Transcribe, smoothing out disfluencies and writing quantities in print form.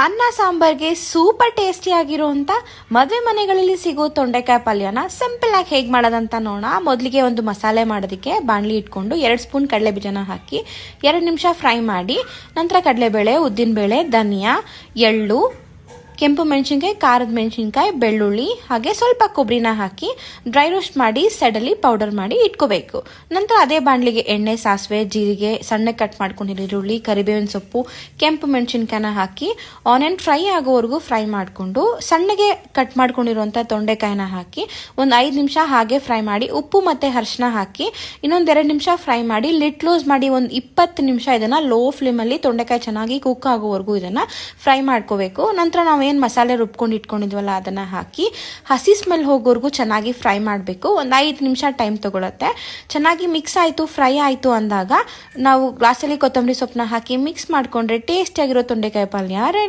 ಅನ್ನ ಸಾಂಬಾರ್ಗೆ super tasty ಆಗಿರುವಂತ ಮದುವೆ ಮನೆಗಳಲ್ಲಿ ಸಿಗೋ ತೊಂಡೆಕಾಯಿ ಪಲ್ಯನ ಸಿಂಪಲ್ ಆಗಿ ಹೇಗೆ ಮಾಡೋದಂತ ನೋಡೋಣ. ಮೊದಲಿಗೆ ಒಂದು ಮಸಾಲೆ ಮಾಡೋದಕ್ಕೆ ಬಾಣಲಿ ಇಟ್ಕೊಂಡು 2 ಸ್ಪೂನ್ ಕಡಲೆ ಬೀಜನ ಹಾಕಿ 2 ನಿಮಿಷ ಫ್ರೈ ಮಾಡಿ, ನಂತರ ಕಡಲೆಬೇಳೆ, ಉದ್ದಿನಬೇಳೆ, ಧನಿಯಾ, ಎಳ್ಳು, ಕೆಂಪು ಮೆಣಸಿನ್ಕಾಯಿ, ಖಾರದ ಮೆಣಸಿನ್ಕಾಯಿ, ಬೆಳ್ಳುಳ್ಳಿ ಹಾಗೆ ಸ್ವಲ್ಪ ಕೊಬ್ಬರಿನ ಹಾಕಿ ಡ್ರೈ ರೋಸ್ಟ್ ಮಾಡಿ ಸೈಡಲ್ಲಿ ಪೌಡರ್ ಮಾಡಿ ಇಟ್ಕೋಬೇಕು. ನಂತರ ಅದೇ ಬಾಣಲಿಗೆ ಎಣ್ಣೆ, ಸಾಸಿವೆ, ಜೀರಿಗೆ, ಸಣ್ಣ ಕಟ್ ಮಾಡ್ಕೊಂಡಿರೋ ಈರುಳ್ಳಿ, ಕರಿಬೇವಿನ ಸೊಪ್ಪು, ಕೆಂಪು ಮೆಣಸಿನ್ಕಾಯಿನ ಹಾಕಿ ಆನಿಯನ್ ಫ್ರೈ ಆಗೋವರೆಗೂ ಫ್ರೈ ಮಾಡಿಕೊಂಡು ಸಣ್ಣಗೆ ಕಟ್ ಮಾಡ್ಕೊಂಡಿರುವಂಥ ತೊಂಡೆಕಾಯಿನ ಹಾಕಿ ಒಂದು 5 ನಿಮಿಷ ಹಾಗೆ ಫ್ರೈ ಮಾಡಿ ಉಪ್ಪು ಮತ್ತು ಅರಿಶಿನ ಹಾಕಿ ಇನ್ನೊಂದು 2 ನಿಮಿಷ ಫ್ರೈ ಮಾಡಿ ಲಿಡ್ ಕ್ಲೋಸ್ ಮಾಡಿ ಒಂದು 20 ನಿಮಿಷ ಇದನ್ನು ಲೋ ಫ್ಲೇಮಲ್ಲಿ ತೊಂಡೆಕಾಯಿ ಚೆನ್ನಾಗಿ ಕುಕ್ ಆಗೋವರೆಗೂ ಇದನ್ನು ಫ್ರೈ ಮಾಡ್ಕೋಬೇಕು. ನಂತರ ನಾವು ಮಸಾಲೆ ರುಬ್ಕೊಂಡು ಇಟ್ಕೊಂಡಿದ್ವಲ್ಲ ಅದನ್ನ ಹಾಕಿ ಹಸಿ ಸ್ಮೆಲ್ ಹೋಗೋವರೆಗೂ ಚೆನ್ನಾಗಿ ಫ್ರೈ ಮಾಡಬೇಕು. ಒಂದು 5 ನಿಮಿಷ ಟೈಮ್ ತಗೊಳುತ್ತೆ. ಚೆನ್ನಾಗಿ ಮಿಕ್ಸ್ ಆಯಿತು, ಫ್ರೈ ಆಯಿತು ಅಂದಾಗ ನಾವು ಗ್ಲಾಸಲ್ಲಿ ಕೊತ್ತಂಬರಿ ಸೊಪ್ಪನ್ನ ಹಾಕಿ ಮಿಕ್ಸ್ ಮಾಡಿಕೊಂಡ್ರೆ ಟೇಸ್ಟಿಯಾಗಿರೋ ತೊಂಡೆಕಾಯಿ ಪಲ್ಯ ರೆಡಿ.